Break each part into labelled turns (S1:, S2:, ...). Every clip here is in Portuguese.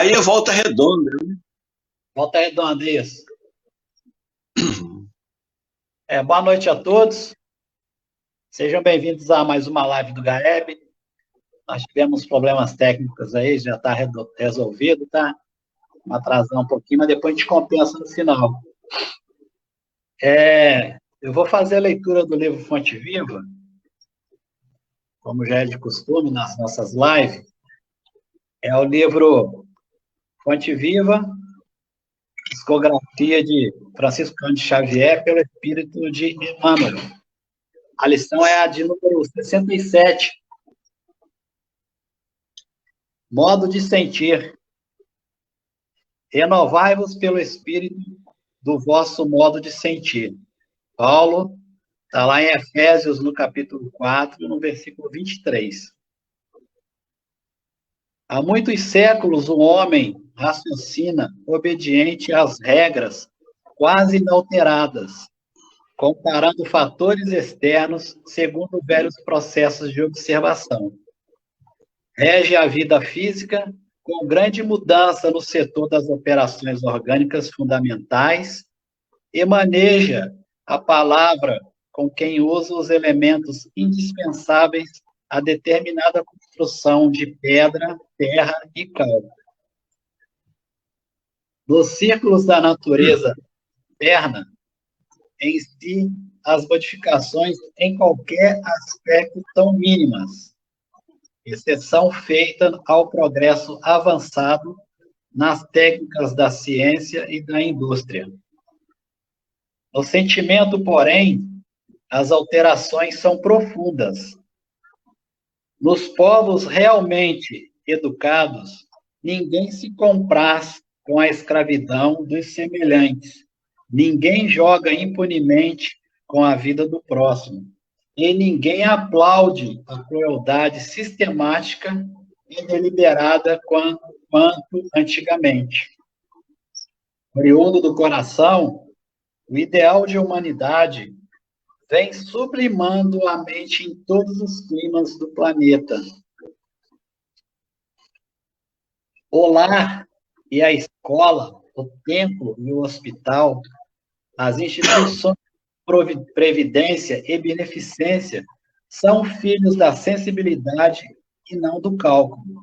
S1: Aí é Volta Redonda.
S2: Volta Redonda, isso. Boa noite a todos. Sejam bem-vindos a mais uma live do GAEB. Nós tivemos problemas técnicos aí, já está resolvido, tá? Vamos atrasar um pouquinho, mas depois a gente compensa no final. Eu vou fazer a leitura do livro Fonte Viva, como já é de costume nas nossas lives. É o livro Fonte Viva, psicografia de Francisco Cândido Xavier pelo Espírito de Emmanuel. A lição é a de número 67. Modo de sentir. Renovai-vos pelo Espírito do vosso modo de sentir. Paulo está lá em Efésios, no capítulo 4, no versículo 23. Há muitos séculos o homem raciocina obediente às regras quase inalteradas, comparando fatores externos segundo velhos processos de observação. Rege a vida física com grande mudança no setor das operações orgânicas fundamentais e maneja a palavra com quem usa os elementos indispensáveis a determinada construção de pedra, terra e cal. Nos círculos da natureza externa, em si, as modificações em qualquer aspecto tão mínimas, exceção feita ao progresso avançado nas técnicas da ciência e da indústria. No sentimento, porém, as alterações são profundas. Nos povos realmente educados, ninguém se compraz com a escravidão dos semelhantes. Ninguém joga impunemente com a vida do próximo. E ninguém aplaude a crueldade sistemática e deliberada quanto antigamente. Oriundo do coração, o ideal de humanidade vem sublimando a mente em todos os climas do planeta. O lar e a escola, o templo e o hospital, as instituições de previdência e beneficência são filhos da sensibilidade e não do cálculo.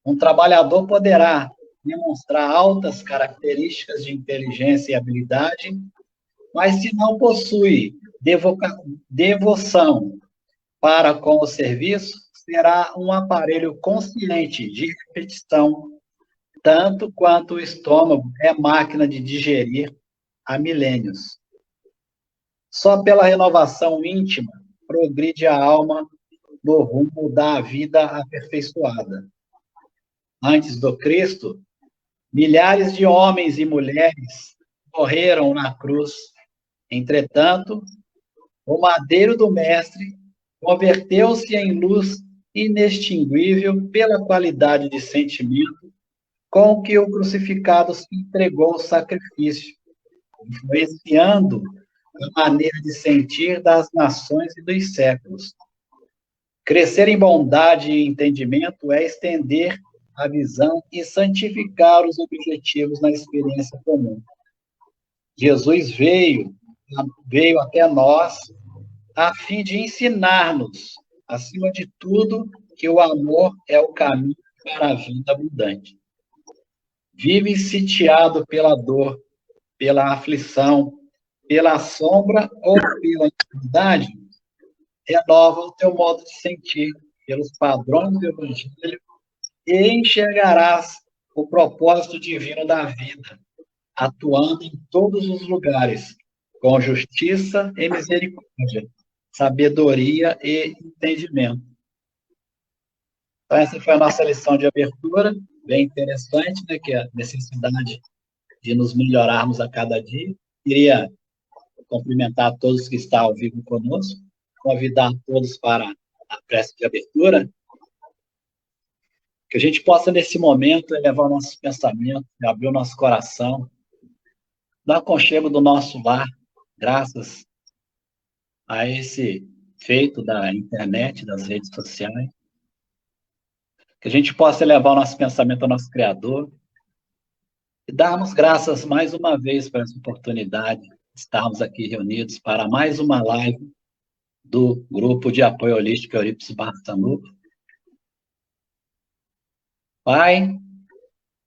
S2: Um trabalhador poderá demonstrar altas características de inteligência e habilidade, mas se não possui devoção para com o serviço, será um aparelho consciente de repetição, tanto quanto o estômago é máquina de digerir há milênios. Só pela renovação íntima progride a alma no rumo da vida aperfeiçoada. Antes do Cristo, milhares de homens e mulheres morreram na cruz. Entretanto, o madeiro do Mestre converteu-se em luz inextinguível pela qualidade de sentimento com que o crucificado se entregou ao sacrifício, influenciando a maneira de sentir das nações e dos séculos. Crescer em bondade e entendimento é estender a visão e santificar os objetivos na experiência comum. Jesus veio até nós a fim de ensinar-nos, acima de tudo, que o amor é o caminho para a vida abundante. Vive sitiado pela dor, pela aflição, pela sombra ou pela enfermidade, renova o teu modo de sentir pelos padrões do Evangelho e enxergarás o propósito divino da vida, atuando em todos os lugares, com justiça e misericórdia, sabedoria e entendimento. Então, essa foi a nossa lição de abertura, bem interessante, né, que é a necessidade de nos melhorarmos a cada dia. Queria cumprimentar todos que estão ao vivo conosco, convidar todos para a prece de abertura, que a gente possa, nesse momento, elevar o nosso pensamento, abrir o nosso coração, no aconchego do nosso lar, graças a esse feito da internet, das redes sociais. que a gente possa elevar o nosso pensamento ao nosso Criador e darmos graças mais uma vez por essa oportunidade de estarmos aqui reunidos para mais uma live do Grupo de Apoio Holístico Eurípides Barçanufo. Pai,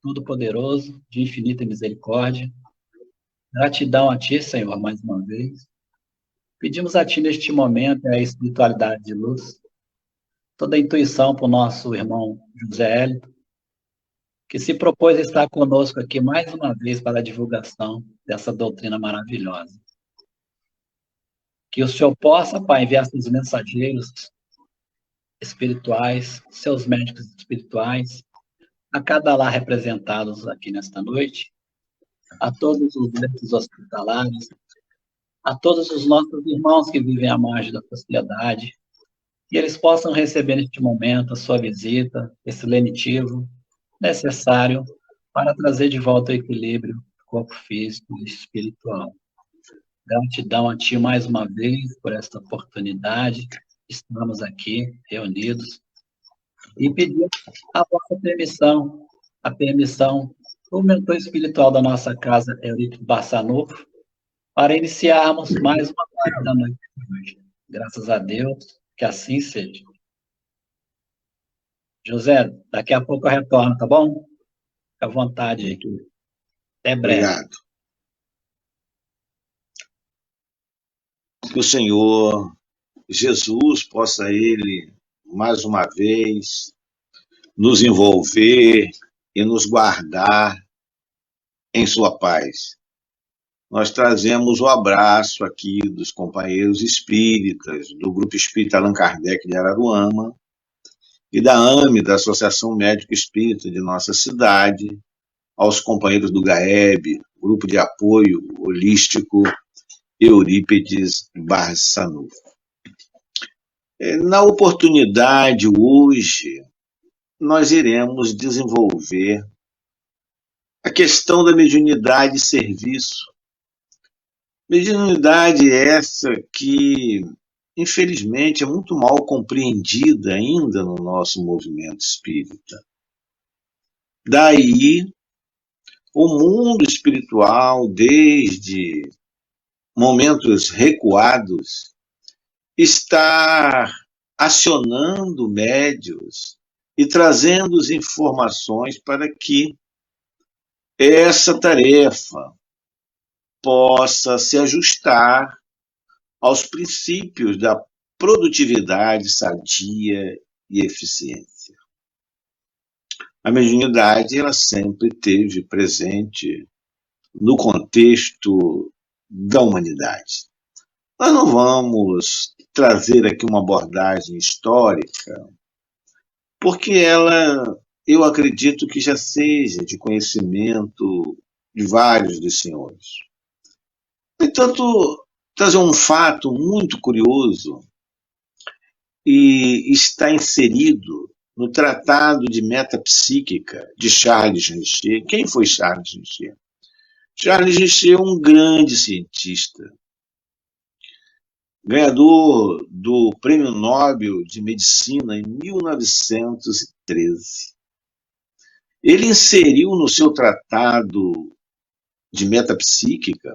S2: Todo-Poderoso, de infinita misericórdia, gratidão a Ti, Senhor, mais uma vez. Pedimos a Ti neste momento a espiritualidade de luz, toda a intuição para o nosso irmão José Hélio, que se propôs a estar conosco aqui mais uma vez para a divulgação dessa doutrina maravilhosa. Que o Senhor possa, Pai, enviar seus mensageiros espirituais, seus médicos espirituais, a cada lar representados aqui nesta noite, a todos os leitos hospitalares, a todos os nossos irmãos que vivem à margem da sociedade, que eles possam receber neste momento a sua visita, esse lenitivo necessário para trazer de volta o equilíbrio do corpo físico e espiritual. Gratidão a Ti mais uma vez por esta oportunidade. Estamos aqui reunidos e pedir a vossa permissão, a permissão do mentor espiritual da nossa casa, Eurípides Barçanufo, para iniciarmos mais uma live da noite de hoje. Graças a Deus, que assim seja. José, daqui a pouco eu retorno, tá bom? Fica à vontade aí. Até breve.
S1: Obrigado. Que o Senhor Jesus possa Ele, mais uma vez, nos envolver e nos guardar em sua paz. Nós trazemos o abraço aqui dos companheiros espíritas, do Grupo Espírita Allan Kardec de Araruama, e da AME, da Associação Médica Espírita de nossa cidade, aos companheiros do GAEB, Grupo de Apoio Holístico Eurípides Barçanufo. Na oportunidade hoje, nós iremos desenvolver a questão da mediunidade e serviço. Mediunidade essa que, infelizmente, é muito mal compreendida ainda no nosso movimento espírita. Daí, o mundo espiritual, desde momentos recuados, está acionando médios e trazendo as informações para que essa tarefa possa se ajustar aos princípios da produtividade sadia e eficiência. A mediunidade ela sempre esteve presente no contexto da humanidade. Nós não vamos trazer aqui uma abordagem histórica, porque ela, eu acredito que já seja de conhecimento de vários dos senhores. No entanto, trazer um fato muito curioso e está inserido no Tratado de Metapsíquica de Charles Richer. Quem foi Charles Richer? Charles Richer é um grande cientista, ganhador do Prêmio Nobel de Medicina em 1913. Ele inseriu no seu tratado de metapsíquica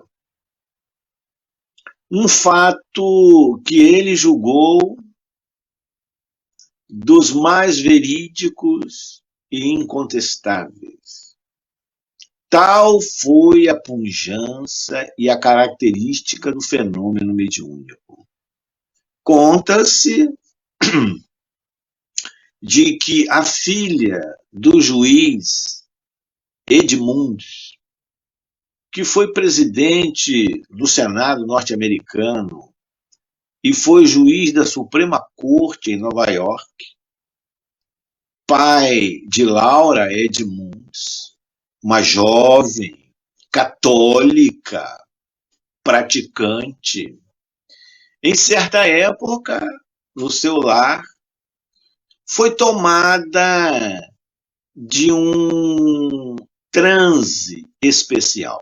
S1: um fato que ele julgou dos mais verídicos e incontestáveis. Tal foi a pujança e a característica do fenômeno mediúnico. Conta-se de que a filha do juiz Edmunds, que foi presidente do Senado norte-americano e foi juiz da Suprema Corte em Nova York, pai de Laura Edmunds, uma jovem católica, praticante, em certa época, no seu lar, foi tomada de um transe especial.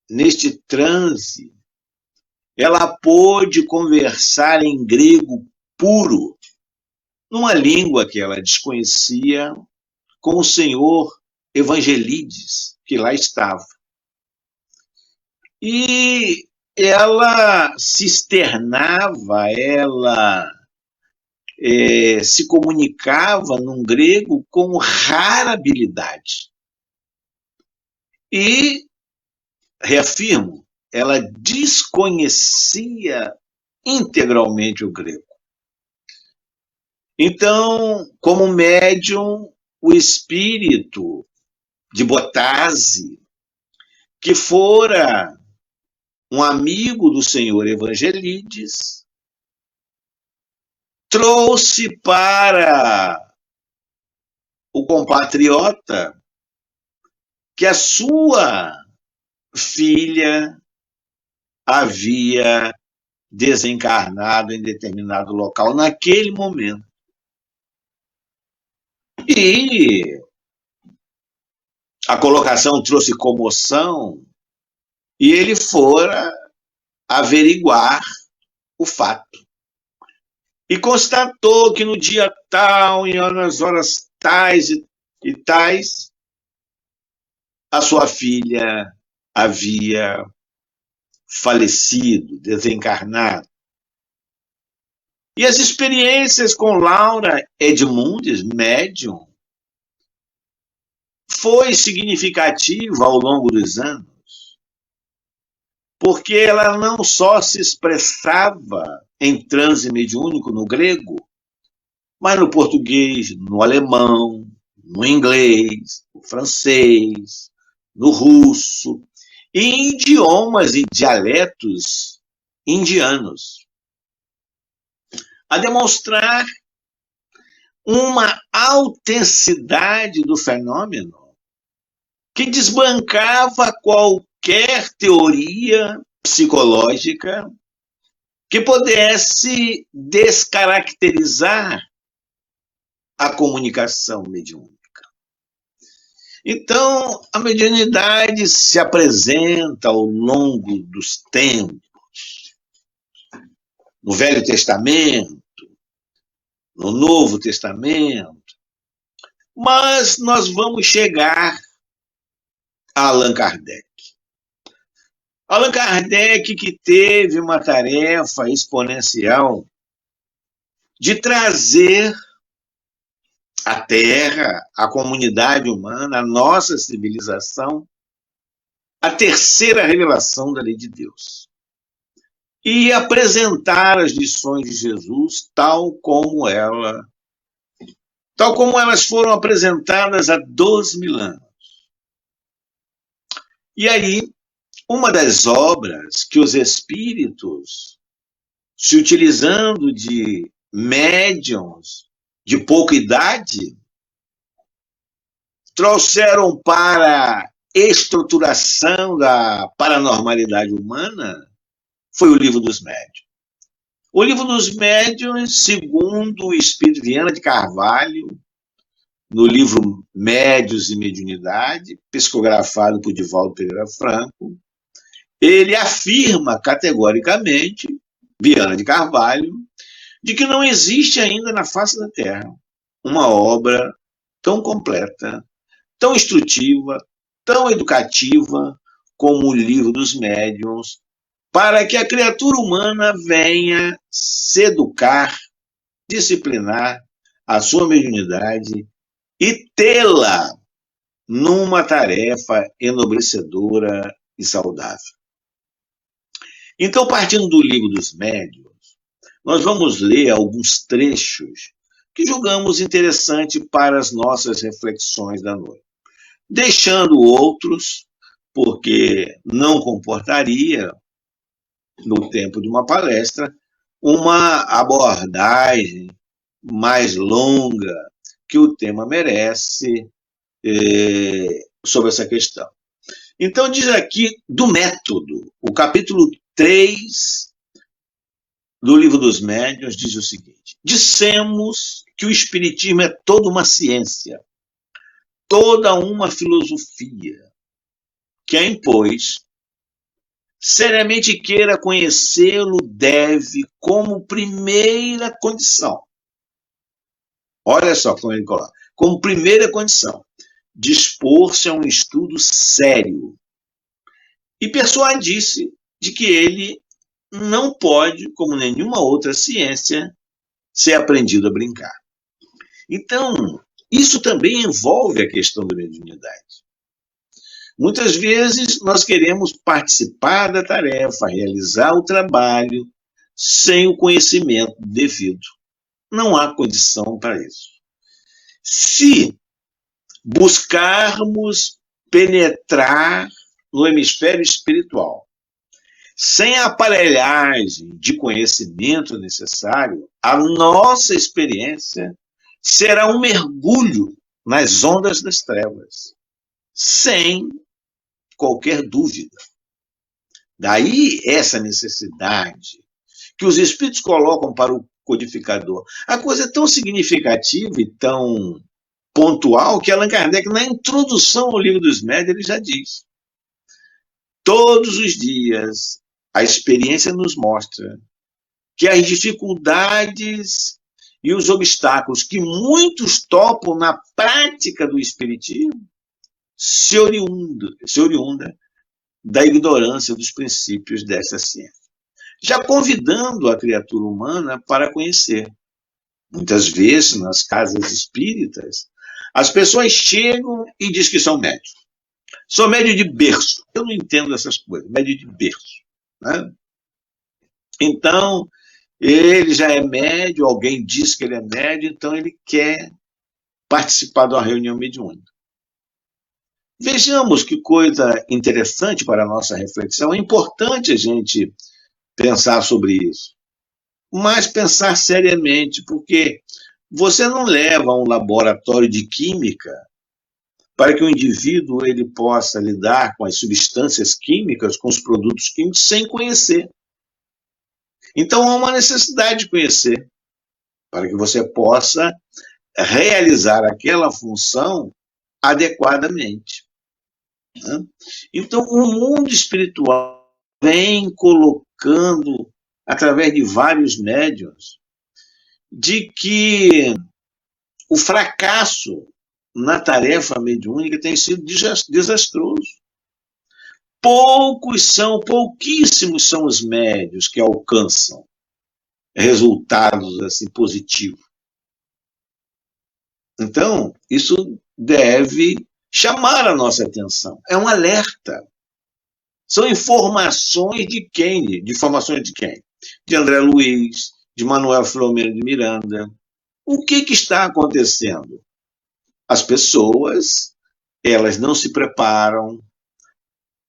S1: Neste transe, ela pôde conversar em grego puro numa língua que ela desconhecia, com o senhor Evangelides, que lá estava. E ela se externava, ela se comunicava num grego com rara habilidade. E, reafirmo, ela desconhecia integralmente o grego. Então, como médium, o espírito de Botase, que fora um amigo do senhor Evangelides, trouxe para o compatriota que a sua filha havia desencarnado em determinado local naquele momento. E a colocação trouxe comoção e ele fora averiguar o fato. E constatou que no dia tal, nas horas tais e tais, a sua filha havia falecido, desencarnado. E as experiências com Laura Edmundes, médium, foi significativa ao longo dos anos, porque ela não só se expressava em transe mediúnico no grego, mas no português, no alemão, no inglês, no francês, no russo, e em idiomas e dialetos indianos, a demonstrar uma autenticidade do fenômeno que desbancava qualquer teoria psicológica que pudesse descaracterizar a comunicação mediúnica. Então, a mediunidade se apresenta ao longo dos tempos, no Velho Testamento, no Novo Testamento, mas nós vamos chegar a Allan Kardec. Allan Kardec, que teve uma tarefa exponencial de trazer à Terra, à comunidade humana, à nossa civilização, a terceira revelação da lei de Deus. E apresentar as lições de Jesus tal como elas foram apresentadas há 12.000 anos. E aí, uma das obras que os espíritos, se utilizando de médiuns de pouca idade, trouxeram para a estruturação da paranormalidade humana, foi o Livro dos Médiuns. O Livro dos Médiuns, segundo o espírito Viana de Carvalho, no livro Médiuns e Mediunidade, psicografado por Divaldo Pereira Franco, ele afirma categoricamente, Viana de Carvalho, de que não existe ainda na face da Terra uma obra tão completa, tão instrutiva, tão educativa como o Livro dos Médiuns, para que a criatura humana venha se educar, disciplinar a sua mediunidade e tê-la numa tarefa enobrecedora e saudável. Então, partindo do Livro dos Médiuns, nós vamos ler alguns trechos que julgamos interessante para as nossas reflexões da noite, deixando outros, porque não comportaria, no tempo de uma palestra, uma abordagem mais longa que o tema merece sobre essa questão. Então, diz aqui do método, o capítulo 3 do Livro dos Médiuns diz o seguinte: dissemos que o Espiritismo é toda uma ciência, toda uma filosofia, quem, pois, seriamente queira conhecê-lo deve, como primeira condição, Olha só como ele coloca. Como primeira condição, dispor-se a um estudo sério e persuadir-se de que ele não pode, como nenhuma outra ciência, ser aprendido a brincar. Então, isso também envolve a questão da mediunidade. Muitas vezes nós queremos participar da tarefa, realizar o trabalho, sem o conhecimento devido. Não há condição para isso. Se buscarmos penetrar no hemisfério espiritual, sem a aparelhagem de conhecimento necessário, a nossa experiência será um mergulho nas ondas das trevas, sem qualquer dúvida. Daí essa necessidade que os espíritos colocam para o codificador. A coisa é tão significativa e tão pontual que Allan Kardec, na introdução ao Livro dos Médiuns, ele já diz: todos os dias a experiência nos mostra que as dificuldades e os obstáculos que muitos topam na prática do espiritismo se oriunda da ignorância dos princípios dessa ciência, já convidando a criatura humana para conhecer. Muitas vezes, nas casas espíritas, as pessoas chegam e dizem que são médios. Sou médio de berço. Eu não entendo essas coisas, médio de berço. Né? Então, ele já é médio, alguém diz que ele é médio, então ele quer participar de uma reunião mediúnica. Vejamos que coisa interessante para a nossa reflexão. É importante a gente pensar sobre isso, mas pensar seriamente, porque você não leva a um laboratório de química para que o indivíduo ele possa lidar com as substâncias químicas, com os produtos químicos, sem conhecer. Então, há uma necessidade de conhecer, para que você possa realizar aquela função adequadamente. Né? Então, o mundo espiritual vem colocando, através de vários médiuns, de que o fracasso na tarefa mediúnica tem sido desastroso. Pouquíssimos são os médiuns que alcançam resultados assim positivos. Então, isso deve chamar a nossa atenção. É um alerta. São informações de quem? De informações de quem? De André Luiz, de Manuel Filomeno de Miranda. O que está acontecendo? As pessoas, elas não se preparam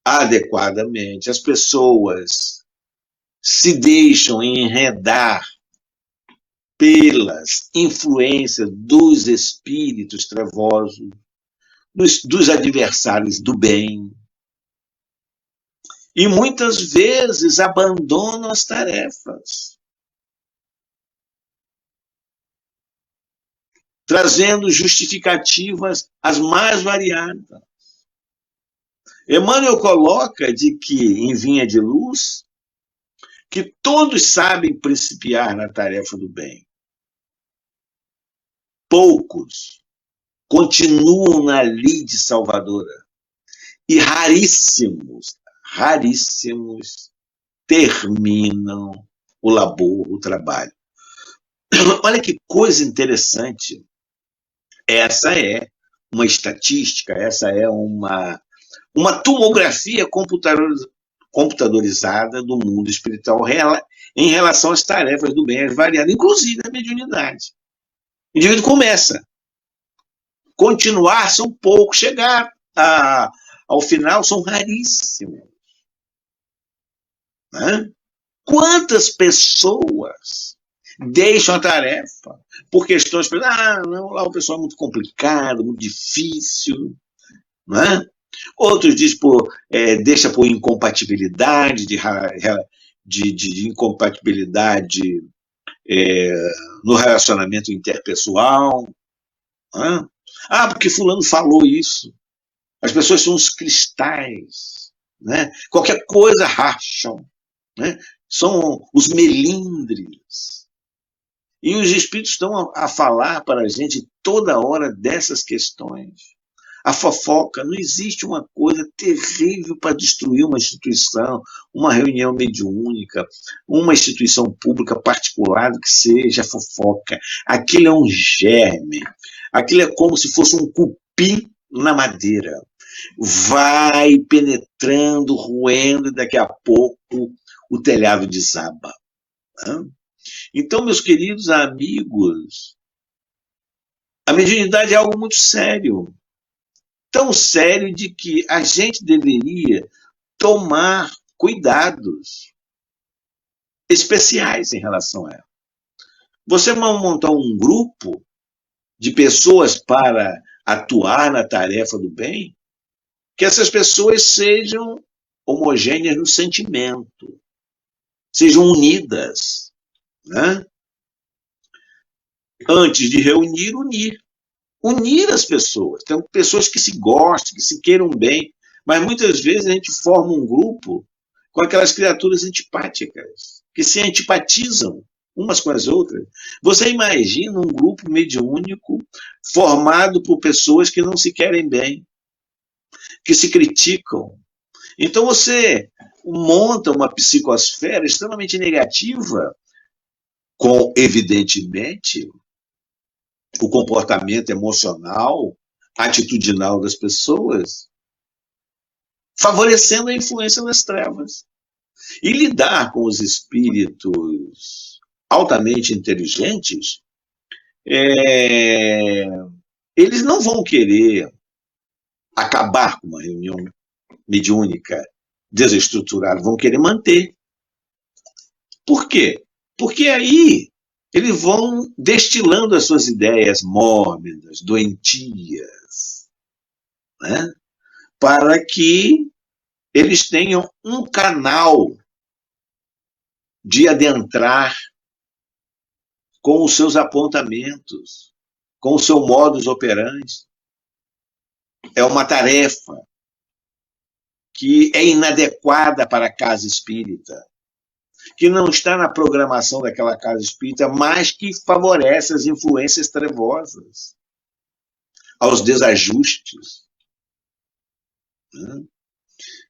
S1: adequadamente. As pessoas se deixam enredar pelas influências dos espíritos trevosos, dos adversários do bem. E muitas vezes abandonam as tarefas, trazendo justificativas as mais variadas. Emmanuel coloca de que, em Vinha de Luz, que todos sabem principiar na tarefa do bem. Poucos continuam na lide salvadora. E raríssimos terminam o labor, o trabalho. Olha que coisa interessante. Essa é uma estatística, essa é uma tomografia computadorizada do mundo espiritual em relação às tarefas do bem, as variadas, inclusive a mediunidade. O indivíduo começa. Continuar são poucos, chegar ao final são raríssimos. Né? Quantas pessoas deixam a tarefa por questões, não, lá o pessoal é muito complicado, muito difícil, né? Outros dizem deixa por incompatibilidade, de incompatibilidade no relacionamento interpessoal. Né? Porque fulano falou isso. As pessoas são os cristais, né? Qualquer coisa racham, né? São os melindres. E os espíritos estão a falar para a gente toda hora dessas questões. A fofoca, não existe uma coisa terrível para destruir uma instituição, uma reunião mediúnica, uma instituição pública particular que seja fofoca. Aquilo é um germe, aquilo é como se fosse um cupim na madeira. Vai penetrando, roendo, e daqui a pouco o telhado desaba. Então, meus queridos amigos, a mediunidade é algo muito sério. Tão sério de que a gente deveria tomar cuidados especiais em relação a ela. Você vai montar um grupo de pessoas para atuar na tarefa do bem, que essas pessoas sejam homogêneas no sentimento, sejam unidas, né? Antes de reunir, unir. Unir as pessoas. Tem pessoas que se gostem, que se queiram bem, mas muitas vezes a gente forma um grupo com aquelas criaturas antipáticas, que se antipatizam umas com as outras. Você imagina um grupo mediúnico formado por pessoas que não se querem bem, que se criticam. Então você monta uma psicosfera extremamente negativa, com, evidentemente, o comportamento emocional, atitudinal das pessoas, favorecendo a influência das trevas. E lidar com os espíritos altamente inteligentes, eles não vão querer acabar com uma reunião mediúnica desestruturada, vão querer manter. Por quê? Porque aí eles vão destilando as suas ideias mórbidas, doentias, né? Para que eles tenham um canal de adentrar com os seus apontamentos, com o seu modus operandi. É uma tarefa que é inadequada para a casa espírita, que não está na programação daquela casa espírita, mas que favorece as influências trevosas, aos desajustes.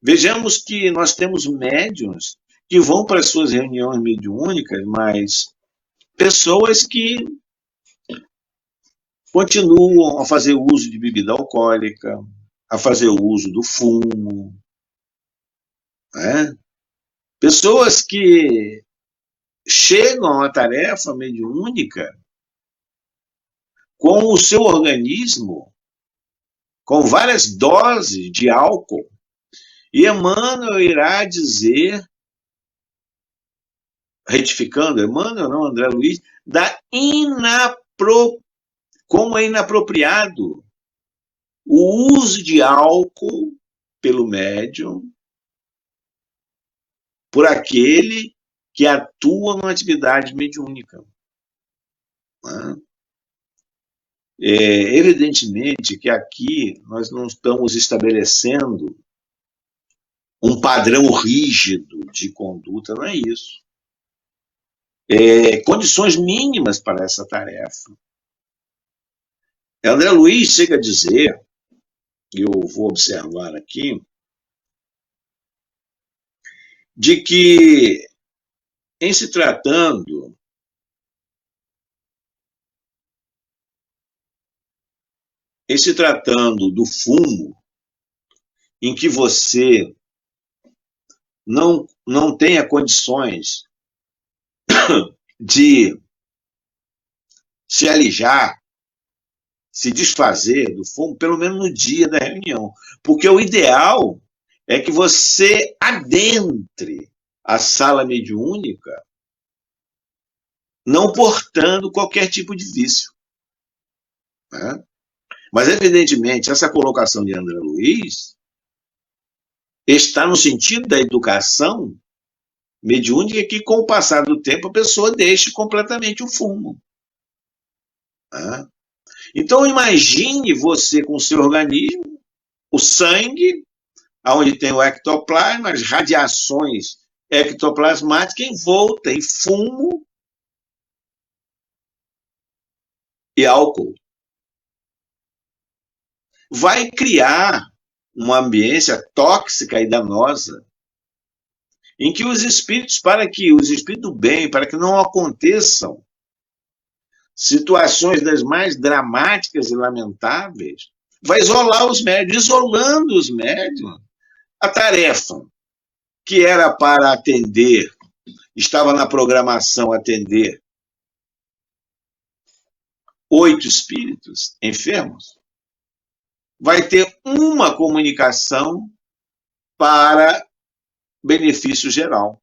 S1: Vejamos que nós temos médiuns que vão para as suas reuniões mediúnicas, mas pessoas que continuam a fazer uso de bebida alcoólica, a fazer uso do fumo, né? Pessoas que chegam à tarefa mediúnica com o seu organismo, com várias doses de álcool. E Emmanuel irá dizer, retificando, Emmanuel não, André Luiz, como é inapropriado o uso de álcool pelo médium, por aquele que atua numa atividade mediúnica. Evidentemente que aqui nós não estamos estabelecendo um padrão rígido de conduta, não é isso. Condições mínimas para essa tarefa. André Luiz chega a dizer, e eu vou observar aqui, de que, em se tratando do fumo, em que você não tenha condições de se alijar, se desfazer do fumo, pelo menos no dia da reunião. Porque o ideal é que você adentre a sala mediúnica não portando qualquer tipo de vício. Né? Mas, evidentemente, essa colocação de André Luiz está no sentido da educação mediúnica que, com o passar do tempo, a pessoa deixe completamente o fumo. Né? Então, imagine você com o seu organismo, o sangue, onde tem o ectoplasma, as radiações ectoplasmáticas envolta em fumo, e álcool. Vai criar uma ambiência tóxica e danosa, em que os espíritos do bem, para que não aconteçam situações das mais dramáticas e lamentáveis, vai isolar os médiuns, isolando os médiuns. A tarefa que era para atender, estava na programação atender 8 espíritos enfermos, vai ter uma comunicação para benefício geral.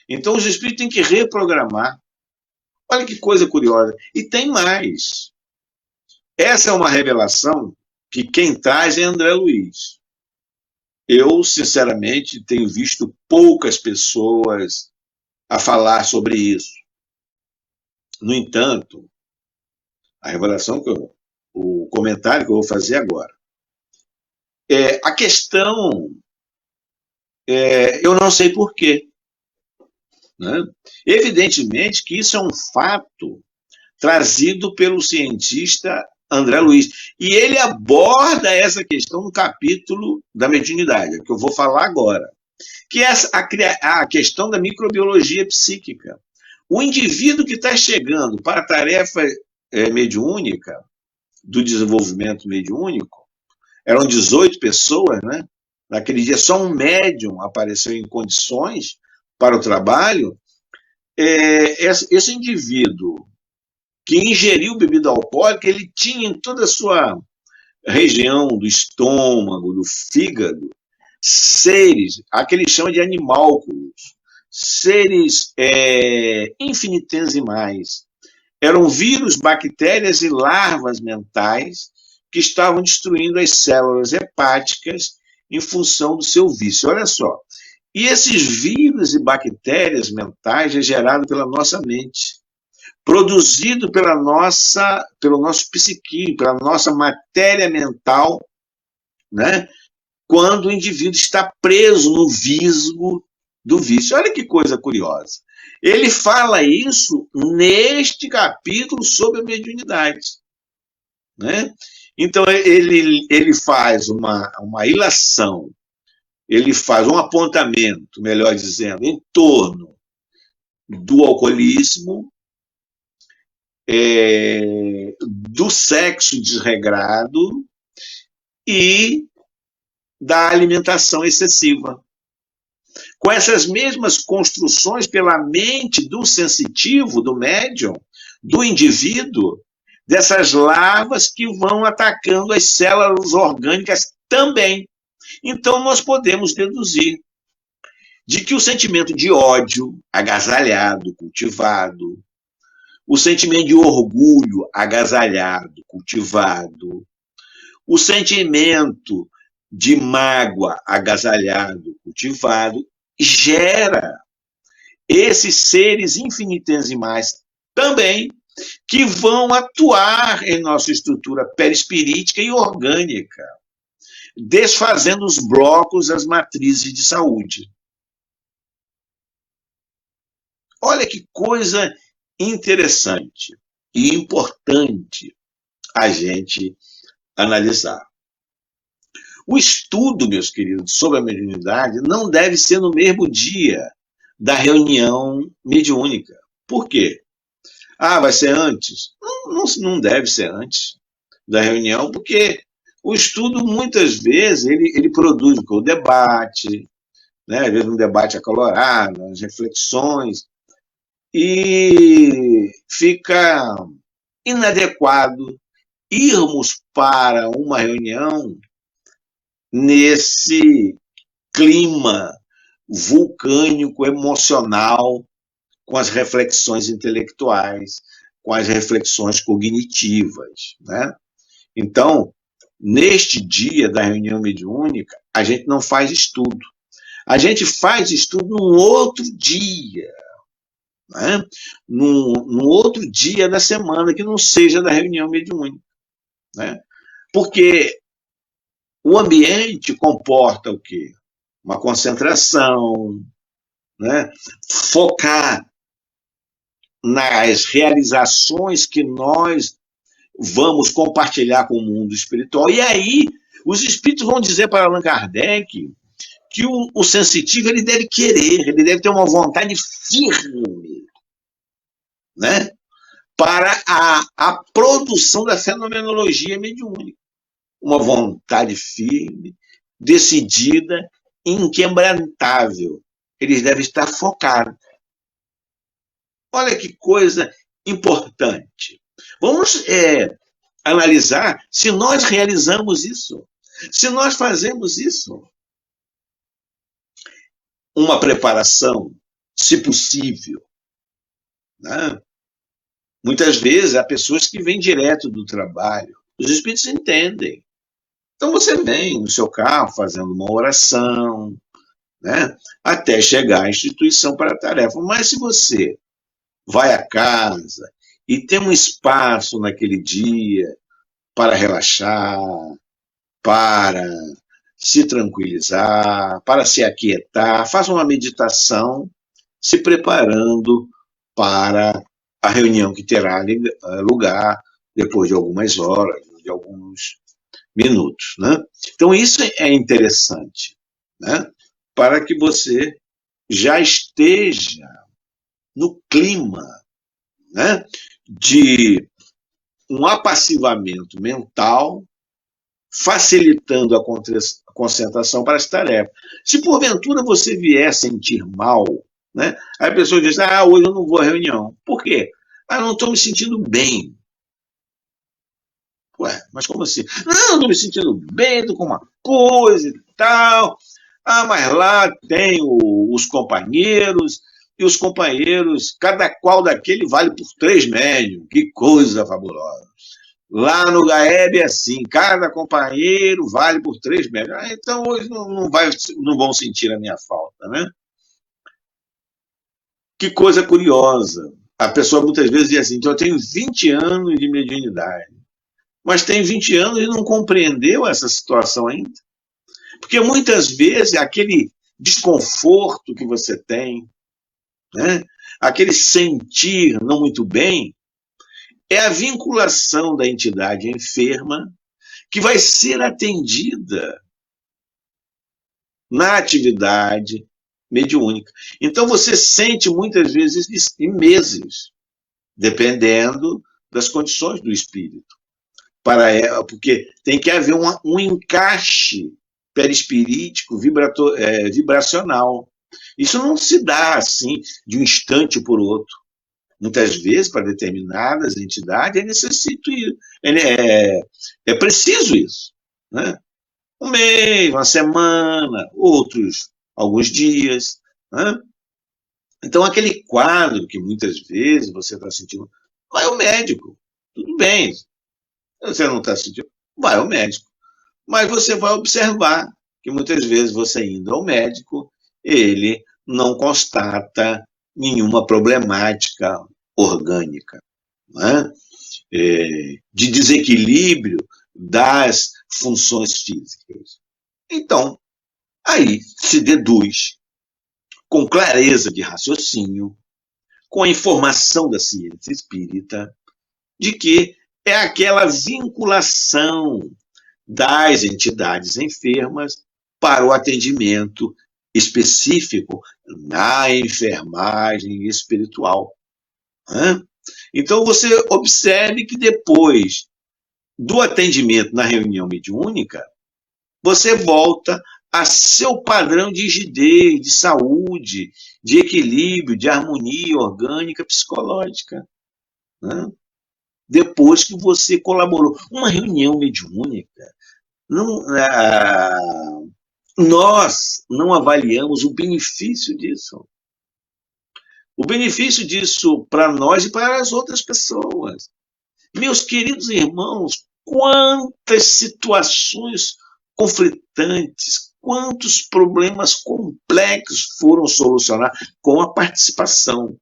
S1: Então, os espíritos têm que reprogramar. Olha que coisa curiosa. E tem mais. Essa é uma revelação que quem traz é André Luiz. Eu, sinceramente, tenho visto poucas pessoas a falar sobre isso. No entanto, a revelação o comentário que eu vou fazer agora. A questão, eu não sei porquê. Né? Evidentemente que isso é um fato trazido pelo cientista André Luiz. E ele aborda essa questão no capítulo da mediunidade, que eu vou falar agora, que é a questão da microbiologia psíquica. O indivíduo que está chegando para a tarefa mediúnica, do desenvolvimento mediúnico, eram 18 pessoas, né? Naquele dia só um médium apareceu em condições para o trabalho. Esse indivíduo que ingeriu bebida alcoólica, ele tinha em toda a sua região do estômago, do fígado, seres, aqueles chamam de animálculos, seres infinitesimais. Eram vírus, bactérias e larvas mentais que estavam destruindo as células hepáticas em função do seu vício. Olha só. E esses vírus e bactérias mentais é gerado pela nossa mente, produzido pelo nosso psiquismo, pela nossa matéria mental, né? Quando o indivíduo está preso no visgo do vício. Olha que coisa curiosa. Ele fala isso neste capítulo sobre a mediunidade. Né? Então, ele faz uma ilação, ele faz um apontamento, melhor dizendo, em torno do alcoolismo, do sexo desregrado e da alimentação excessiva. Com essas mesmas construções pela mente do sensitivo, do médium, do indivíduo, dessas larvas que vão atacando as células orgânicas também. Então, nós podemos deduzir de que o sentimento de ódio agasalhado, cultivado, o sentimento de orgulho agasalhado, cultivado, o sentimento de mágoa agasalhado, cultivado, gera esses seres infinitesimais também que vão atuar em nossa estrutura perispirítica e orgânica, desfazendo os blocos, as matrizes de saúde. Olha que coisa interessante e importante a gente analisar. O estudo, meus queridos, sobre a mediunidade não deve ser no mesmo dia da reunião mediúnica. Por quê? Vai ser antes? Não deve ser antes da reunião, porque o estudo, muitas vezes, ele produz o debate, né? Às vezes um debate acalorado, as reflexões, e fica inadequado irmos para uma reunião nesse clima vulcânico, emocional, com as reflexões intelectuais, com as reflexões cognitivas. Né? Então, neste dia da reunião mediúnica, a gente não faz estudo. A gente faz estudo num outro dia, né? num outro dia da semana que não seja da reunião mediúnica. Né? Porque o ambiente comporta o quê? Uma concentração, né? Focar nas realizações que nós vamos compartilhar com o mundo espiritual. E aí, os espíritos vão dizer para Allan Kardec que o sensitivo ele deve querer, ele deve ter uma vontade firme, né, para a produção da fenomenologia mediúnica. Uma vontade firme, decidida, inquebrantável. Eles devem estar focados. Olha que coisa importante. Vamos analisar se nós realizamos isso, se nós fazemos isso. Uma preparação, se possível, né? Muitas vezes há pessoas que vêm direto do trabalho, os espíritos entendem. Então você vem no seu carro fazendo uma oração, né, até chegar à instituição para a tarefa. Mas se você vai à casa e tem um espaço naquele dia para relaxar, para se tranquilizar, para se aquietar, faça uma meditação, se preparando para a reunião que terá lugar depois de algumas horas, de alguns minutos, né? Então isso é interessante, né, para que você já esteja no clima, né, de um apassivamento mental, facilitando a concentração para as tarefas. Se porventura você vier sentir mal, né, aí a pessoa diz, hoje eu não vou à reunião. Por quê? Não estou me sentindo bem. Ué, mas como assim? Não, estou me sentindo bem, estou com uma coisa e tal. Mas lá tem os companheiros, e os companheiros, cada qual daquele vale por 3 médiums. Que coisa fabulosa. Lá no GAEB é assim, cada companheiro vale por 3 médiums. Então hoje não vão sentir a minha falta, né? Que coisa curiosa. A pessoa muitas vezes diz assim, então eu tenho 20 anos de mediunidade, mas tem 20 anos e não compreendeu essa situação ainda. Porque muitas vezes aquele desconforto que você tem, né, aquele sentir não muito bem, é a vinculação da entidade enferma que vai ser atendida na atividade mediúnica. Então você sente muitas vezes em meses, dependendo das condições do espírito. Porque tem que haver um encaixe perispirítico, vibracional. Isso não se dá assim de um instante por outro. Muitas vezes, para determinadas entidades, é preciso isso, né? Um mês, uma semana, outros alguns dias, né? Então, aquele quadro que muitas vezes você está sentindo, vai ao médico, tudo bem. Você não está sentindo, vai ao médico. Mas você vai observar que muitas vezes você indo ao médico, ele não constata nenhuma problemática orgânica, né, de desequilíbrio das funções físicas. Então, aí se deduz, com clareza de raciocínio, com a informação da ciência espírita, de que é aquela vinculação das entidades enfermas para o atendimento específico na enfermagem espiritual. Então, você observe que depois do atendimento na reunião mediúnica, você volta a seu padrão de rigidez, de saúde, de equilíbrio, de harmonia orgânica, psicológica. Depois que você colaborou. Uma reunião mediúnica, nós não avaliamos o benefício disso. O benefício disso para nós e para as outras pessoas. Meus queridos irmãos, quantas situações conflitantes, quantos problemas complexos foram solucionados com a participação.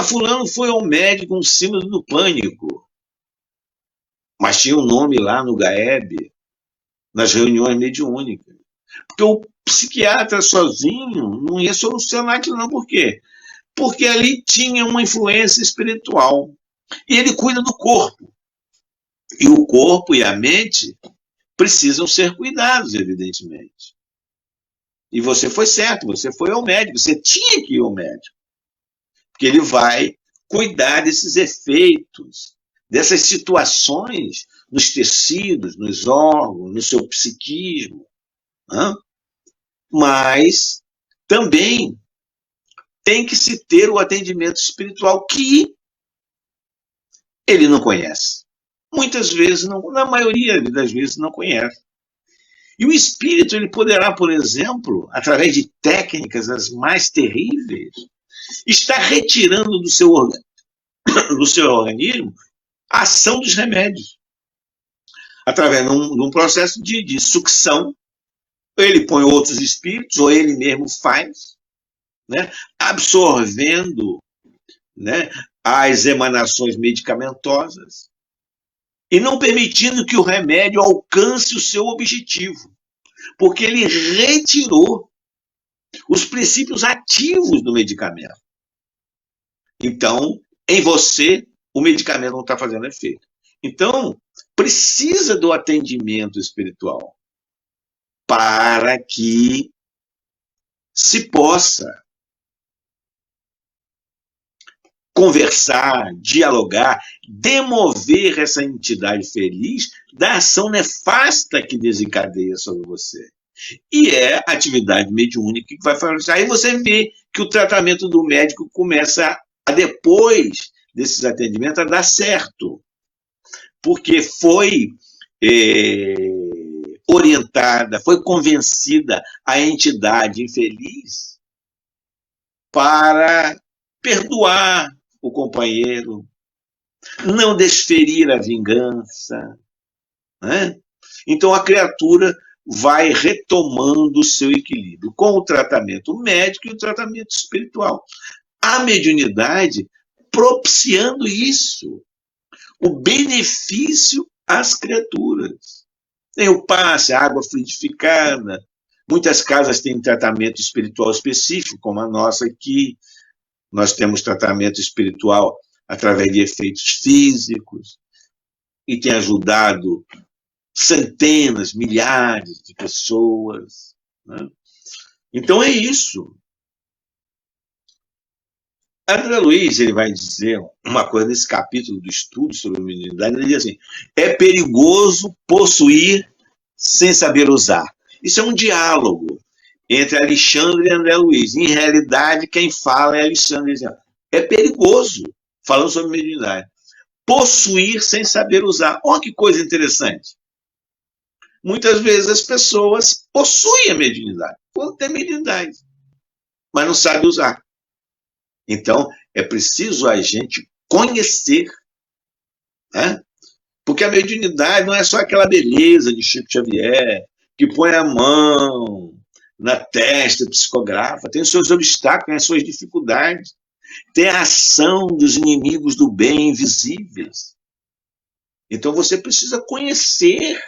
S1: Fulano foi ao médico com síndrome do pânico, mas tinha um nome lá no GAEB, nas reuniões mediúnicas. Porque o psiquiatra sozinho não ia solucionar aquilo, não. Por quê? Porque ali tinha uma influência espiritual. E ele cuida do corpo. E o corpo e a mente precisam ser cuidados, evidentemente. E você foi certo, você foi ao médico, você tinha que ir ao médico. Porque ele vai cuidar desses efeitos, dessas situações nos tecidos, nos órgãos, no seu psiquismo. Né? Mas também tem que se ter o atendimento espiritual que ele não conhece. Muitas vezes, não, na maioria das vezes, não conhece. E o espírito ele poderá, por exemplo, através de técnicas as mais terríveis, estar retirando do seu organismo a ação dos remédios. Através de um processo de sucção, ele põe outros espíritos, ou ele mesmo faz, né, absorvendo, né, as emanações medicamentosas e não permitindo que o remédio alcance o seu objetivo, porque ele retirou os princípios ativos do medicamento. Então, em você, o medicamento não está fazendo efeito. Então, precisa do atendimento espiritual para que se possa conversar, dialogar, demover essa entidade feliz da ação nefasta que desencadeia sobre você. E é a atividade mediúnica que vai fazer. Aí você vê que o tratamento do médico começa depois desses atendimentos, a dar certo. Porque foi orientada, foi convencida a entidade infeliz para perdoar o companheiro, não desferir a vingança. Né? Então a criatura vai retomando o seu equilíbrio com o tratamento médico e o tratamento espiritual. A mediunidade propiciando isso, o benefício às criaturas. Tem o passe, a água fluidificada. Muitas casas têm tratamento espiritual específico, como a nossa aqui. Nós temos tratamento espiritual através de efeitos físicos e tem ajudado centenas, milhares de pessoas. Né? Então é isso. André Luiz ele vai dizer uma coisa nesse capítulo do estudo sobre a mediunidade, ele diz assim, é perigoso possuir sem saber usar. Isso é um diálogo entre Alexandre e André Luiz. Em realidade, quem fala é Alexandre. É perigoso, falando sobre mediunidade, possuir sem saber usar. Olha que coisa interessante. Muitas vezes as pessoas possuem a mediunidade, quando tem mediunidade, mas não sabe usar. Então, é preciso a gente conhecer, né? Porque a mediunidade não é só aquela beleza de Chico Xavier, que põe a mão na testa, psicografa, tem os seus obstáculos, tem as suas dificuldades, tem a ação dos inimigos do bem invisíveis. Então você precisa conhecer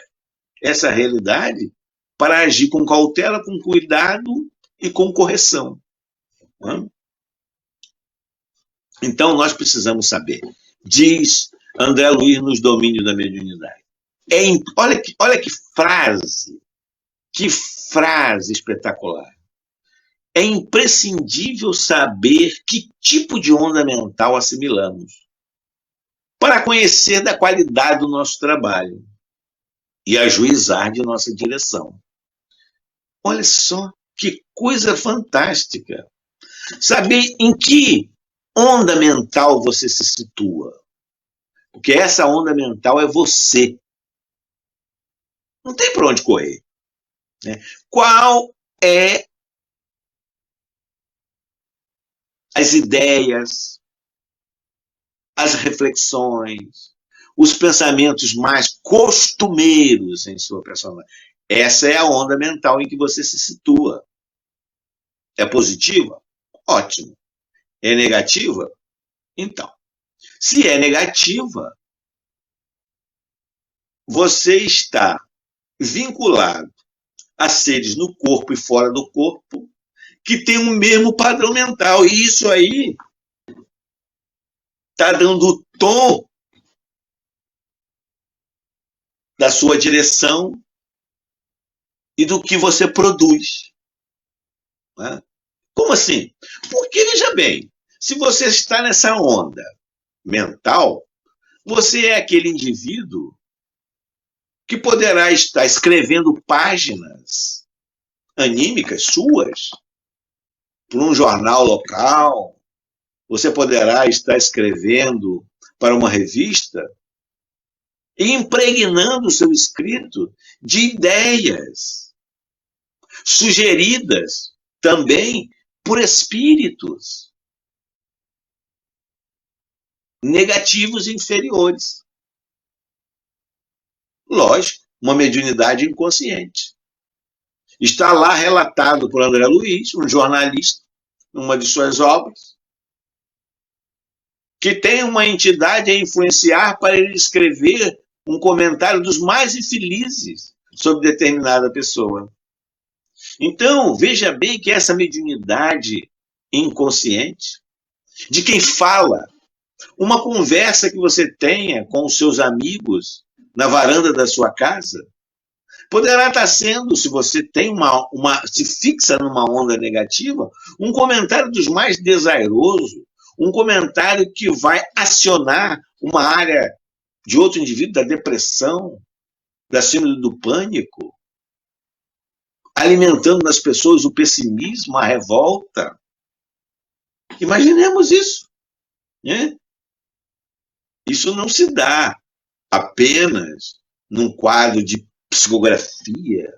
S1: essa realidade para agir com cautela, com cuidado e com correção. Né? Então nós precisamos saber, diz André Luiz nos Domínios da Mediunidade. Olha que frase espetacular. É imprescindível saber que tipo de onda mental assimilamos para conhecer da qualidade do nosso trabalho e ajuizar de nossa direção. Olha só que coisa fantástica. Saber em que onda mental você se situa. Porque essa onda mental é você. Não tem para onde correr. Né? Qual é as ideias, as reflexões, os pensamentos mais costumeiros em sua personalidade? Essa é a onda mental em que você se situa. É positiva? Ótimo. É negativa? Então, se é negativa, você está vinculado a seres no corpo e fora do corpo que têm o mesmo padrão mental. E isso aí está dando o tom da sua direção e do que você produz. Né? Como assim? Porque, veja bem, se você está nessa onda mental, você é aquele indivíduo que poderá estar escrevendo páginas anímicas suas para um jornal local, você poderá estar escrevendo para uma revista e impregnando o seu escrito de ideias sugeridas também por espíritos negativos inferiores. Lógico, uma mediunidade inconsciente. Está lá relatado por André Luiz, um jornalista, numa de suas obras, que tem uma entidade a influenciar para ele escrever um comentário dos mais infelizes sobre determinada pessoa. Então, veja bem que essa mediunidade inconsciente, de quem fala, uma conversa que você tenha com os seus amigos na varanda da sua casa, poderá estar sendo, se você tem se fixa numa onda negativa, um comentário dos mais desairosos, um comentário que vai acionar uma área de outro indivíduo, da depressão, da síndrome do pânico, alimentando nas pessoas o pessimismo, a revolta. Imaginemos isso. Né? Isso não se dá apenas num quadro de psicografia,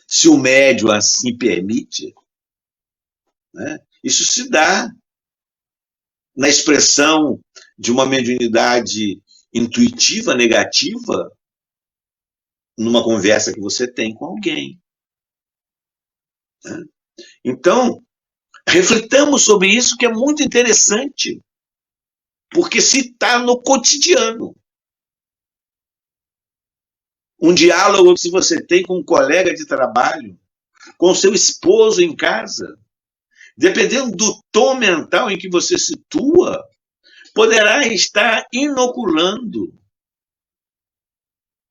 S1: se o médium assim permite. Né? Isso se dá na expressão de uma mediunidade intuitiva, negativa, numa conversa que você tem com alguém. Né? Então, refletamos sobre isso, que é muito interessante, porque se está no cotidiano. Um diálogo que você tem com um colega de trabalho, com seu esposo em casa, dependendo do tom mental em que você situa, poderá estar inoculando,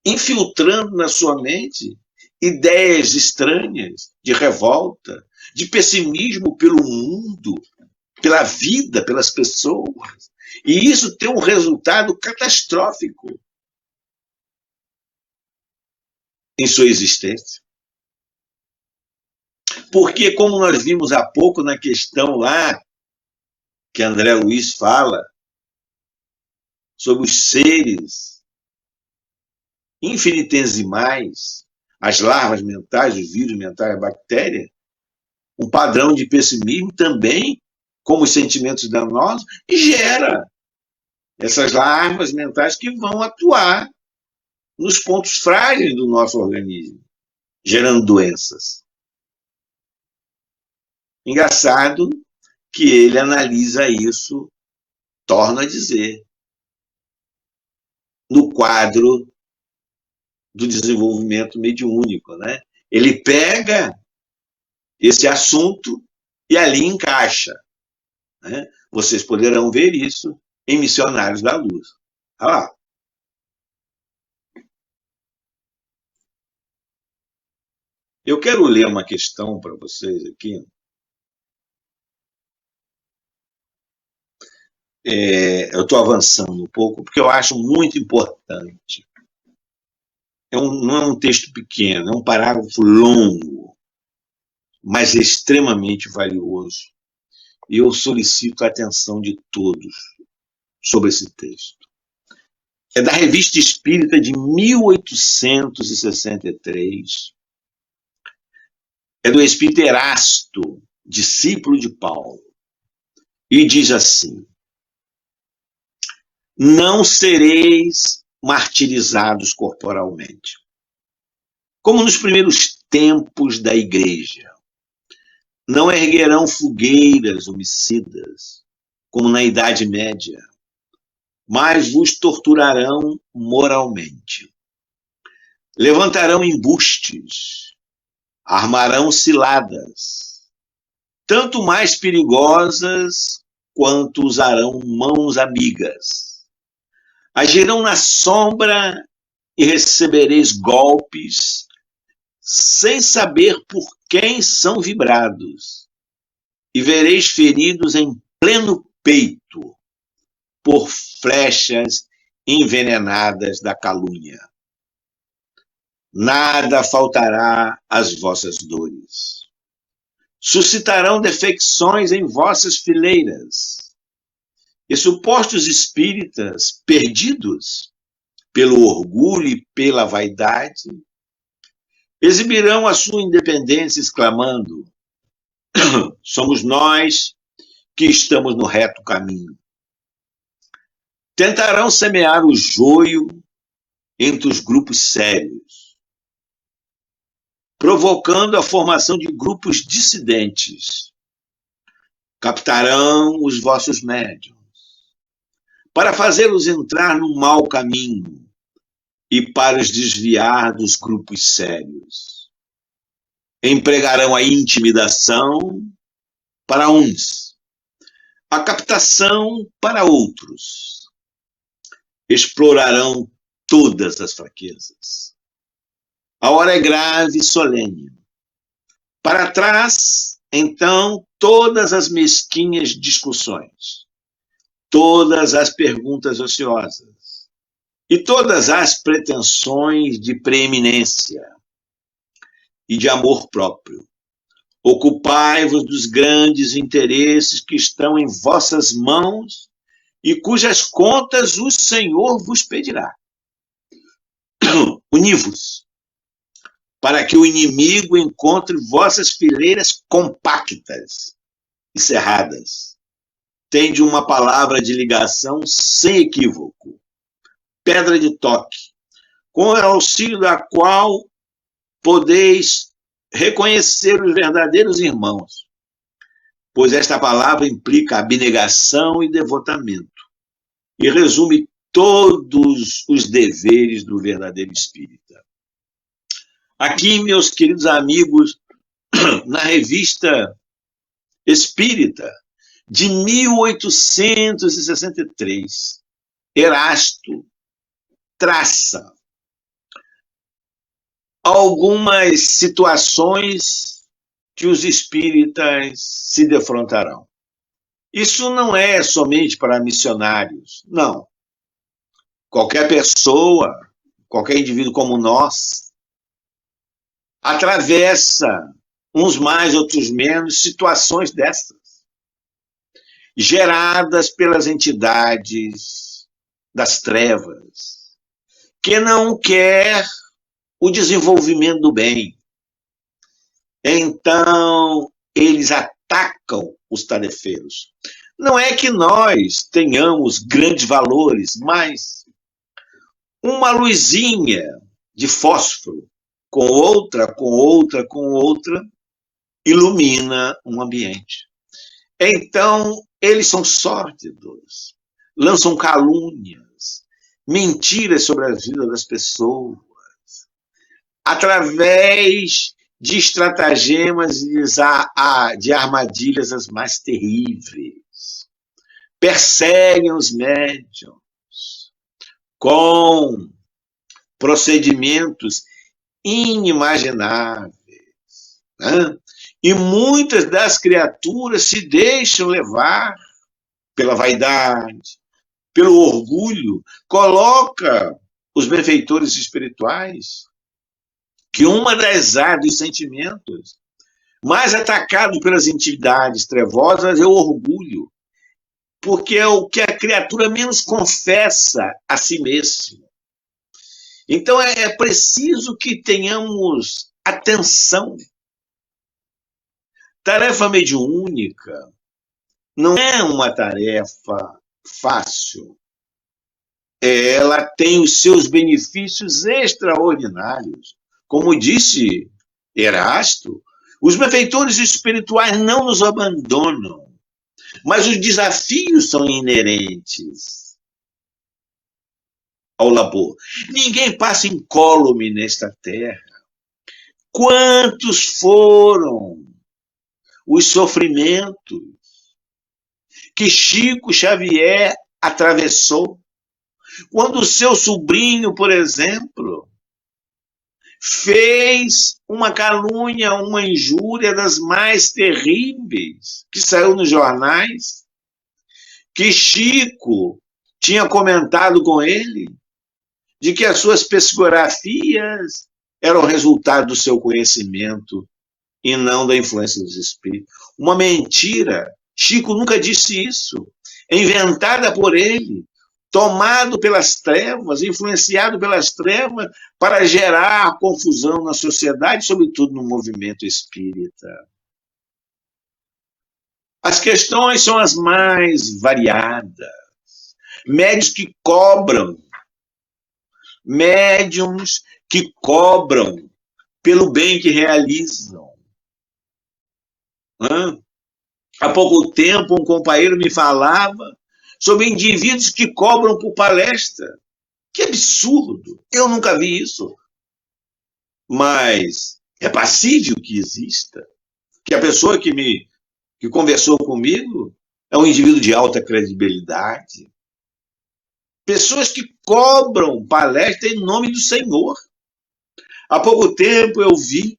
S1: infiltrando na sua mente ideias estranhas de revolta, de pessimismo pelo mundo, pela vida, pelas pessoas. E isso tem um resultado catastrófico em sua existência. Porque, como nós vimos há pouco na questão lá, que André Luiz fala, sobre os seres infinitesimais, as larvas mentais, os vírus mentais, a bactéria, um padrão de pessimismo também, como os sentimentos danosos, e gera essas larvas mentais que vão atuar nos pontos frágeis do nosso organismo, gerando doenças. Engraçado que ele analisa isso, torna a dizer, no quadro do desenvolvimento mediúnico. Né? Ele pega esse assunto e ali encaixa. Né? Vocês poderão ver isso em Missionários da Luz. Olha lá. Eu quero ler uma questão para vocês aqui. Eu estou avançando um pouco, porque eu acho muito importante. Não é um texto pequeno, é um parágrafo longo, mas extremamente valioso. E eu solicito a atenção de todos sobre esse texto. É da Revista Espírita de 1863. É do Espírito Erasto, discípulo de Paulo. E diz assim: não sereis martirizados corporalmente, como nos primeiros tempos da igreja. Não erguerão fogueiras homicidas, como na Idade Média, mas vos torturarão moralmente. Levantarão embustes, armarão ciladas, tanto mais perigosas quanto usarão mãos amigas. Agirão na sombra e recebereis golpes, sem saber por quem são vibrados, e vereis feridos em pleno peito por flechas envenenadas da calúnia. Nada faltará às vossas dores. Suscitarão defecções em vossas fileiras, e supostos espíritas perdidos pelo orgulho e pela vaidade exibirão a sua independência exclamando: somos nós que estamos no reto caminho. Tentarão semear o joio entre os grupos sérios, provocando a formação de grupos dissidentes. Captarão os vossos médiuns para fazê-los entrar no mau caminho e para os desviar dos grupos sérios. Empregarão a intimidação para uns, a captação para outros. Explorarão todas as fraquezas. A hora é grave e solene. Para trás, então, todas as mesquinhas discussões, todas as perguntas ociosas e todas as pretensões de preeminência e de amor próprio. Ocupai-vos dos grandes interesses que estão em vossas mãos e cujas contas o Senhor vos pedirá. Uni-vos, para que o inimigo encontre vossas fileiras compactas e cerradas. Tende uma palavra de ligação sem equívoco, pedra de toque, com o auxílio da qual podeis reconhecer os verdadeiros irmãos, pois esta palavra implica abnegação e devotamento, e resume todos os deveres do verdadeiro espírita. Aqui, meus queridos amigos, na revista Espírita, de 1863, Erasto traça algumas situações que os espíritas se defrontarão. Isso não é somente para missionários, não. Qualquer pessoa, qualquer indivíduo como nós, atravessa, uns mais, outros menos, situações dessas, geradas pelas entidades das trevas, que não quer o desenvolvimento do bem. Então, eles atacam os tarefeiros. Não é que nós tenhamos grandes valores, mas uma luzinha de fósforo, com outra, ilumina um ambiente. Então, eles são sórdidos, lançam calúnias, mentiras sobre a vida das pessoas, através de estratagemas e de armadilhas as mais terríveis. Perseguem os médiuns com procedimentos inimagináveis, né? E muitas das criaturas se deixam levar pela vaidade, pelo orgulho. Coloca os benfeitores espirituais que uma das áreas dos sentimentos mais atacado pelas entidades trevosas é o orgulho, porque é o que a criatura menos confessa a si mesma. Então é preciso que tenhamos atenção. Tarefa mediúnica não é uma tarefa fácil. Ela tem os seus benefícios extraordinários. Como disse Erasto, os benfeitores espirituais não nos abandonam, mas os desafios são inerentes ao labor. Ninguém passa incólume nesta terra. Quantos foram os sofrimentos que Chico Xavier atravessou. Quando o seu sobrinho, por exemplo, fez uma calúnia, uma injúria das mais terríveis, que saiu nos jornais, que Chico tinha comentado com ele, de que as suas psicografias eram resultado do seu conhecimento e não da influência dos espíritos. Uma mentira. Chico nunca disse isso. É inventada por ele, tomado pelas trevas, influenciado pelas trevas, para gerar confusão na sociedade, sobretudo no movimento espírita. As questões são as mais variadas. Médiuns que cobram, médiums que cobram pelo bem que realizam. Há pouco tempo, um companheiro me falava sobre indivíduos que cobram por palestra. Que absurdo! Eu nunca vi isso. Mas é passível que exista. Que a pessoa que conversou comigo é um indivíduo de alta credibilidade. Pessoas que cobram palestra em nome do Senhor. Há pouco tempo eu vi,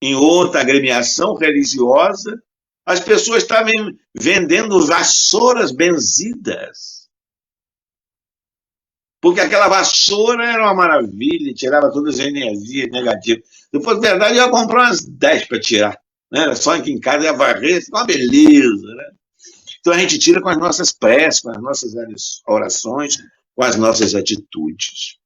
S1: em outra agremiação religiosa, as pessoas estavam vendendo vassouras benzidas. Porque aquela vassoura era uma maravilha, tirava todas as energias negativas. Depois, na verdade, eu ia comprar umas 10 para tirar. Né? Só aqui em casa ia varrer, fica uma beleza. Né? Então a gente tira com as nossas preces, com as nossas orações, com as nossas atitudes.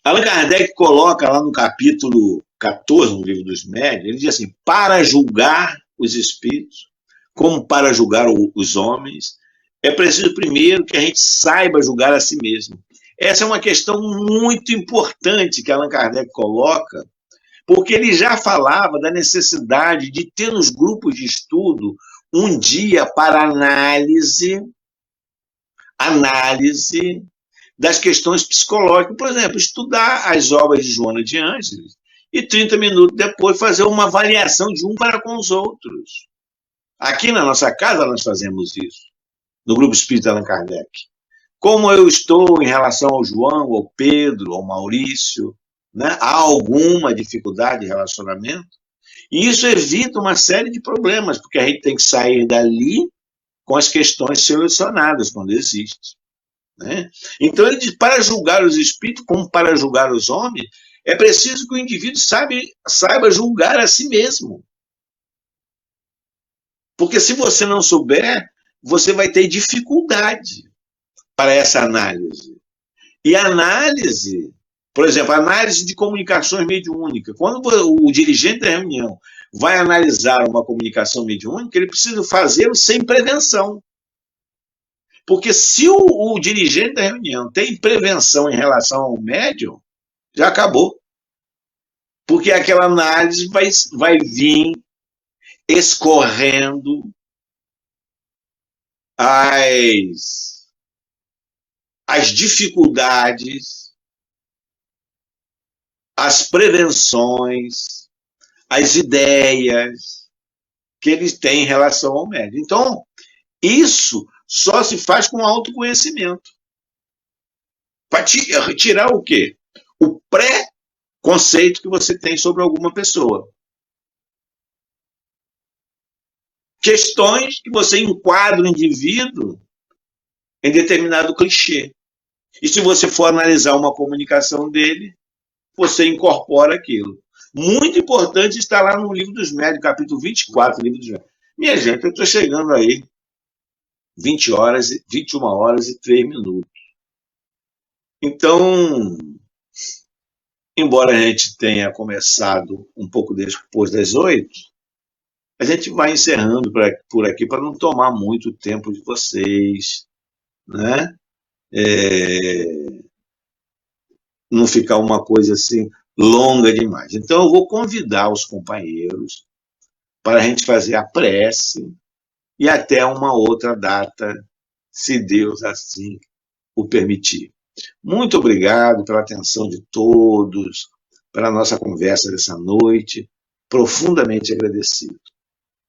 S1: Allan Kardec coloca lá no capítulo 14, no Livro dos Médiuns, ele diz assim, para julgar os espíritos, como para julgar os homens, é preciso primeiro que a gente saiba julgar a si mesmo. Essa é uma questão muito importante que Allan Kardec coloca, porque ele já falava da necessidade de ter nos grupos de estudo um dia para análise das questões psicológicas. Por exemplo, estudar as obras de Joana de Ângeles e 30 minutos depois fazer uma avaliação de um para com os outros. Aqui na nossa casa nós fazemos isso, no Grupo Espírita Allan Kardec. Como eu estou em relação ao João, ao Pedro, ao Maurício, né? Há alguma dificuldade de relacionamento? E isso evita uma série de problemas, porque a gente tem que sair dali com as questões solucionadas, quando existe. Né? Então, ele diz, para julgar os espíritos, como para julgar os homens, é preciso que o indivíduo saiba julgar a si mesmo. Porque se você não souber, você vai ter dificuldade para essa análise. E a análise, por exemplo, a análise de comunicações mediúnicas. Quando o dirigente da reunião vai analisar uma comunicação mediúnica, ele precisa fazê-lo sem prevenção. Porque se o dirigente da reunião tem prevenção em relação ao médium, já acabou. Porque aquela análise vai vir escorrendo as dificuldades, as prevenções, as ideias que eles têm em relação ao médium. Então, isso só se faz com autoconhecimento. Para retirar o quê? O pré-conceito que você tem sobre alguma pessoa. Questões que você enquadra o indivíduo em determinado clichê. E se você for analisar uma comunicação dele, você incorpora aquilo. Muito importante está lá no Livro dos Médiuns, capítulo 24, Livro dos Médiuns. Minha gente, eu estou chegando aí 21 horas e 3 minutos. Então, embora a gente tenha começado um pouco depois das 8, a gente vai encerrando por aqui para não tomar muito tempo de vocês, né? Não ficar uma coisa assim longa demais. Então, eu vou convidar os companheiros para a gente fazer a prece e até uma outra data, se Deus assim o permitir. Muito obrigado pela atenção de todos, pela nossa conversa dessa noite. profundamente agradecido.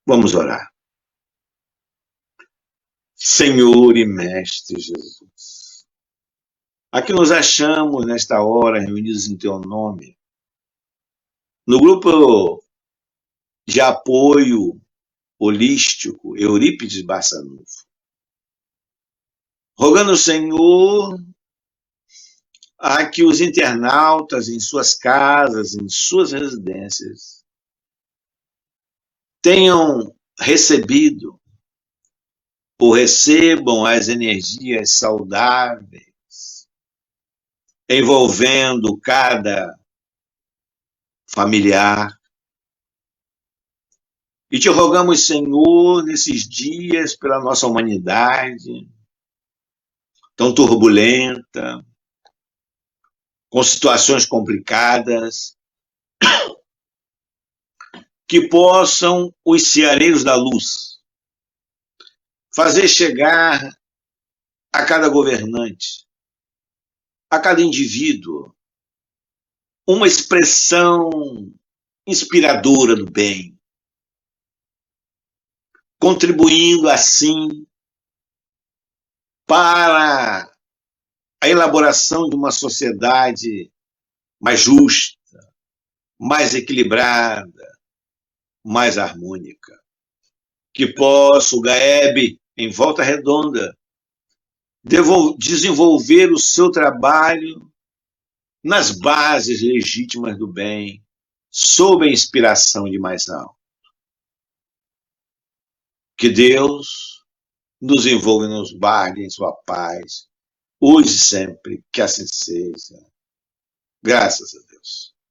S1: Vamos orar. Senhor e Mestre Jesus, aqui nos achamos nesta hora reunidos em Teu nome, no grupo de apoio holístico Eurípides Barçanufo, rogando ao Senhor a que os internautas em suas casas, em suas residências, tenham recebido ou recebam as energias saudáveis, envolvendo cada familiar. E te rogamos, Senhor, nesses dias, pela nossa humanidade, tão turbulenta, com situações complicadas, que possam os ceareiros da luz fazer chegar a cada governante, a cada indivíduo, uma expressão inspiradora do bem, contribuindo assim para a elaboração de uma sociedade mais justa, mais equilibrada, mais harmônica. Que possa o GAEB, em Volta Redonda, desenvolver o seu trabalho nas bases legítimas do bem, sob a inspiração de mais alto. Que Deus nos envolva e nos guarde em sua paz, hoje e sempre, que assim seja. Graças a Deus.